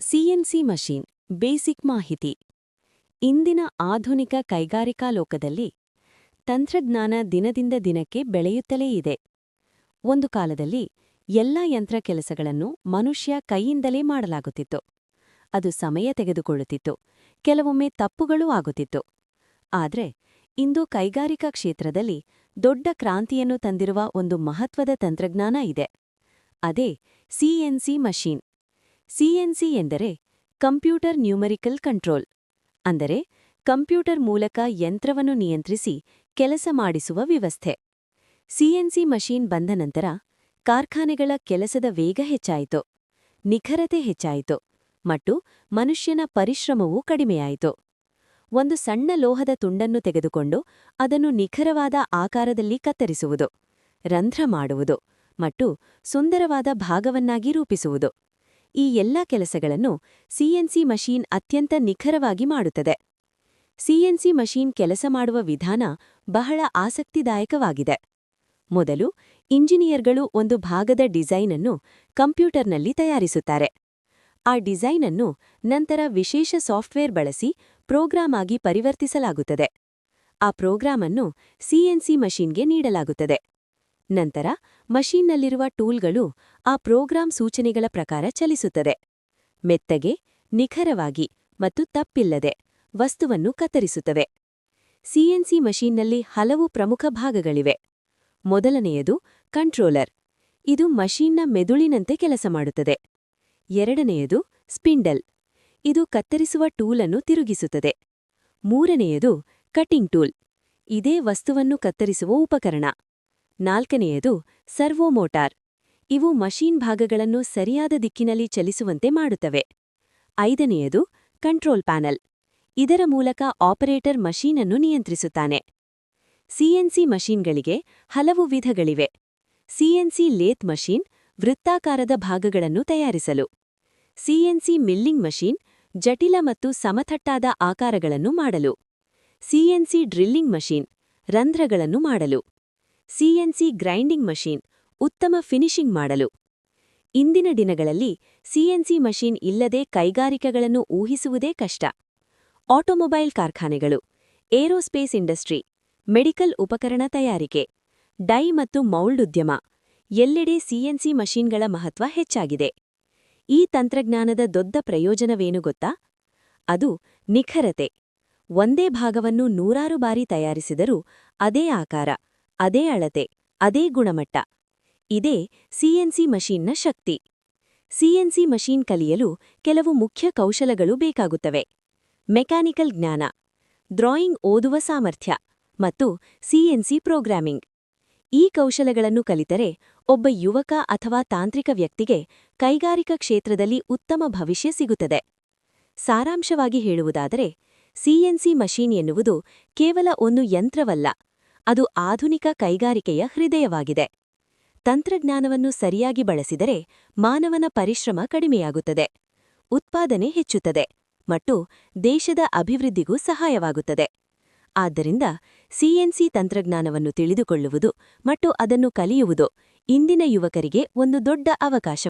CNC machine basic ಮಾಹಿತಿ. ಇಂದಿನ ಆಧುನಿಕ ಕೈಗಾರಿಕಾ ಲೋಕದಲ್ಲಿ ತಂತ್ರಜ್ಞಾನ ದಿನದಿಂದ ದಿನಕ್ಕೆ ಬೆಳೆಯುತ್ತಲೇ ಇದೆ. ಒಂದು ಕಾಲದಲ್ಲಿ ಎಲ್ಲ ಯಂತ್ರ ಕೆಲಸಗಳನ್ನು ಮನುಷ್ಯ ಕೈಯಿಂದಲೇ ಮಾಡಲಾಗುತ್ತಿತ್ತು. ಅದು ಸಮಯ ತೆಗೆದುಕೊಳ್ಳುತ್ತಿತ್ತು, ಕೆಲವೊಮ್ಮೆ ತಪ್ಪುಗಳೂ ಆಗುತ್ತಿತ್ತು. ಆದ್ರೆ ಇಂದು ಕೈಗಾರಿಕಾ ಕ್ಷೇತ್ರದಲ್ಲಿ ದೊಡ್ಡ ಕ್ರಾಂತಿಯನ್ನು ತಂದಿರುವ ಒಂದು ಮಹತ್ವದ ತಂತ್ರಜ್ಞಾನ ಇದೆ. ಅದೇ ಸಿಎನ್ಸಿ ಮಷೀನ್. ಸಿಎನ್ಸಿ ಎಂದರೆ ಕಂಪ್ಯೂಟರ್ ನ್ಯೂಮರಿಕಲ್ ಕಂಟ್ರೋಲ್, ಅಂದರೆ ಕಂಪ್ಯೂಟರ್ ಮೂಲಕ ಯಂತ್ರವನ್ನು ನಿಯಂತ್ರಿಸಿ ಕೆಲಸ ಮಾಡಿಸುವ ವ್ಯವಸ್ಥೆ. ಸಿಎನ್ಸಿ ಮಷೀನ್ ಬಂದ ನಂತರ ಕಾರ್ಖಾನೆಗಳ ಕೆಲಸದ ವೇಗ ಹೆಚ್ಚಾಯಿತು, ನಿಖರತೆ ಹೆಚ್ಚಾಯಿತು ಮತ್ತು ಮನುಷ್ಯನ ಪರಿಶ್ರಮವೂ ಕಡಿಮೆಯಾಯಿತು. ಒಂದು ಸಣ್ಣ ಲೋಹದ ತುಂಡನ್ನು ತೆಗೆದುಕೊಂಡು ಅದನ್ನು ನಿಖರವಾದ ಆಕಾರದಲ್ಲಿ ಕತ್ತರಿಸುವುದು, ರಂಧ್ರ ಮಾಡುವುದು ಮತ್ತು ಸುಂದರವಾದ ಭಾಗವನ್ನಾಗಿ ರೂಪಿಸುವುದು, ಈ ಎಲ್ಲ ಕೆಲಸಗಳನ್ನು ಸಿಎನ್ಸಿ ಮಷೀನ್ ಅತ್ಯಂತ ನಿಖರವಾಗಿ ಮಾಡುತ್ತದೆ. ಸಿಎನ್ಸಿ ಮಷೀನ್ ಕೆಲಸ ಮಾಡುವ ವಿಧಾನ ಬಹಳ ಆಸಕ್ತಿದಾಯಕವಾಗಿದೆ. ಮೊದಲು ಇಂಜಿನಿಯರ್ಗಳು ಒಂದು ಭಾಗದ ಡಿಸೈನ್ ಅನ್ನು ಕಂಪ್ಯೂಟರ್ನಲ್ಲಿ ತಯಾರಿಸುತ್ತಾರೆ. ಆ ಡಿಸೈನ್ ಅನ್ನು ನಂತರ ವಿಶೇಷ ಸಾಫ್ಟ್ವೇರ್ ಬಳಸಿ ಪ್ರೋಗ್ರಾಮ್ ಆಗಿ ಪರಿವರ್ತಿಸಲಾಗುತ್ತದೆ. ಆ ಪ್ರೋಗ್ರಾಮ್ ಅನ್ನು ಸಿಎನ್ಸಿ ಮಷೀನ್ಗೆ ನೀಡಲಾಗುತ್ತದೆ. ನಂತರ ಮಷೀನ್ನಲ್ಲಿರುವ ಟೂಲ್ಗಳು ಆ ಪ್ರೋಗ್ರಾಂ ಸೂಚನೆಗಳ ಪ್ರಕಾರ ಚಲಿಸುತ್ತದೆ. ಮೆತ್ತಗೆ, ನಿಖರವಾಗಿ ಮತ್ತು ತಪ್ಪಿಲ್ಲದೆ ವಸ್ತುವನ್ನು ಕತ್ತರಿಸುತ್ತವೆ. ಸಿಎನ್ಸಿ ಮಷೀನ್ನಲ್ಲಿ ಹಲವು ಪ್ರಮುಖ ಭಾಗಗಳಿವೆ. ಮೊದಲನೆಯದು ಕಂಟ್ರೋಲರ್. ಇದು ಮಷೀನ್ನ ಮೆದುಳಿನಂತೆ ಕೆಲಸ ಮಾಡುತ್ತದೆ. ಎರಡನೆಯದು ಸ್ಪಿಂಡಲ್. ಇದು ಕತ್ತರಿಸುವ ಟೂಲನ್ನು ತಿರುಗಿಸುತ್ತದೆ. ಮೂರನೆಯದು ಕಟಿಂಗ್ ಟೂಲ್. ಇದೇ ವಸ್ತುವನ್ನು ಕತ್ತರಿಸುವ ಉಪಕರಣ. ನಾಲ್ಕನೆಯದು ಸರ್ವೋಮೋಟಾರ್. ಇವು ಮಷೀನ್ ಭಾಗಗಳನ್ನು ಸರಿಯಾದ ದಿಕ್ಕಿನಲ್ಲಿ ಚಲಿಸುವಂತೆ ಮಾಡುತ್ತವೆ. ಐದನೆಯದು ಕಂಟ್ರೋಲ್ ಪ್ಯಾನಲ್. ಇದರ ಮೂಲಕ ಆಪರೇಟರ್ ಮಷೀನನ್ನು ನಿಯಂತ್ರಿಸುತ್ತಾನೆ. ಸಿಎನ್ಸಿ ಮಷೀನ್ಗಳಿಗೆ ಹಲವು ವಿಧಗಳಿವೆ. ಸಿಎನ್ಸಿ ಲೇತ್ ಮಷೀನ್ ವೃತ್ತಾಕಾರದ ಭಾಗಗಳನ್ನು ತಯಾರಿಸಲು. ಸಿಎನ್ಸಿ ಮಿಲ್ಲಿಂಗ್ ಮಷೀನ್ ಜಟಿಲ ಮತ್ತು ಸಮತಟ್ಟಾದ ಆಕಾರಗಳನ್ನು ಮಾಡಲು. ಸಿಎನ್ಸಿ ಡ್ರಿಲ್ಲಿಂಗ್ ಮಷೀನ್ ರಂಧ್ರಗಳನ್ನು ಮಾಡಲು. ಸಿಎನ್ಸಿ ಗ್ರೈಂಡಿಂಗ್ ಮಷೀನ್ ಉತ್ತಮ ಫಿನಿಶಿಂಗ್ ಮಾಡಲು. ಇಂದಿನ ದಿನಗಳಲ್ಲಿ ಸಿಎನ್ಸಿ ಮಷೀನ್ ಇಲ್ಲದೆ ಕೈಗಾರಿಕೆಗಳನ್ನು ಊಹಿಸುವುದೇ ಕಷ್ಟ. ಆಟೋಮೊಬೈಲ್ ಕಾರ್ಖಾನೆಗಳು, ಏರೋಸ್ಪೇಸ್ ಇಂಡಸ್ಟ್ರಿ, ಮೆಡಿಕಲ್ ಉಪಕರಣ ತಯಾರಿಕೆ, ಡೈ ಮತ್ತು ಮೌಲ್ಡ್ ಉದ್ಯಮ, ಎಲ್ಲೆಡೆ ಸಿಎನ್ಸಿ ಮಷೀನ್ಗಳ ಮಹತ್ವ ಹೆಚ್ಚಾಗಿದೆ. ಈ ತಂತ್ರಜ್ಞಾನದ ದೊಡ್ಡ ಪ್ರಯೋಜನವೇನು ಗೊತ್ತಾ? ಅದು ನಿಖರತೆ. ಒಂದೇ ಭಾಗವನ್ನು ನೂರಾರು ಬಾರಿ ತಯಾರಿಸಿದರೂ ಅದೇ ಆಕಾರ, ಅದೇ ಅಳತೆ, ಅದೇ ಗುಣಮಟ್ಟ. ಇದೇ ಸಿಎನ್ಸಿ ಮಷೀನ್ನ ಶಕ್ತಿ. ಸಿಎನ್ಸಿ ಮಷೀನ್ ಕಲಿಯಲು ಕೆಲವು ಮುಖ್ಯ ಕೌಶಲಗಳು ಬೇಕಾಗುತ್ತವೆ. ಮೆಕ್ಯಾನಿಕಲ್ ಜ್ಞಾನ, ಡ್ರಾಯಿಂಗ್ ಓದುವ ಸಾಮರ್ಥ್ಯ ಮತ್ತು ಸಿಎನ್ಸಿ ಪ್ರೋಗ್ರಾಮಿಂಗ್. ಈ ಕೌಶಲಗಳನ್ನು ಕಲಿತರೆ ಒಬ್ಬ ಯುವಕ ಅಥವಾ ತಾಂತ್ರಿಕ ವ್ಯಕ್ತಿಗೆ ಕೈಗಾರಿಕಾ ಕ್ಷೇತ್ರದಲ್ಲಿ ಉತ್ತಮ ಭವಿಷ್ಯ ಸಿಗುತ್ತದೆ. ಸಾರಾಂಶವಾಗಿ ಹೇಳುವುದಾದರೆ, ಸಿಎನ್ಸಿ ಮಷೀನ್ ಎನ್ನುವುದು ಕೇವಲ ಒಂದು ಯಂತ್ರವಲ್ಲ, ಅದು ಆಧುನಿಕ ಕೈಗಾರಿಕೆಯ ಹೃದಯವಾಗಿದೆ. ತಂತ್ರಜ್ಞಾನವನ್ನು ಸರಿಯಾಗಿ ಬಳಸಿದರೆ ಮಾನವನ ಪರಿಶ್ರಮ ಕಡಿಮೆಯಾಗುತ್ತದೆ, ಉತ್ಪಾದನೆ ಹೆಚ್ಚುತ್ತದೆ ಮತ್ತು ದೇಶದ ಅಭಿವೃದ್ಧಿಗೂ ಸಹಾಯವಾಗುತ್ತದೆ. ಆದ್ದರಿಂದ ಸಿಎನ್ಸಿ ತಂತ್ರಜ್ಞಾನವನ್ನು ತಿಳಿದುಕೊಳ್ಳುವುದು ಮತ್ತು ಅದನ್ನು ಕಲಿಯುವುದು ಇಂದಿನ ಯುವಕರಿಗೆ ಒಂದು ದೊಡ್ಡ ಅವಕಾಶ.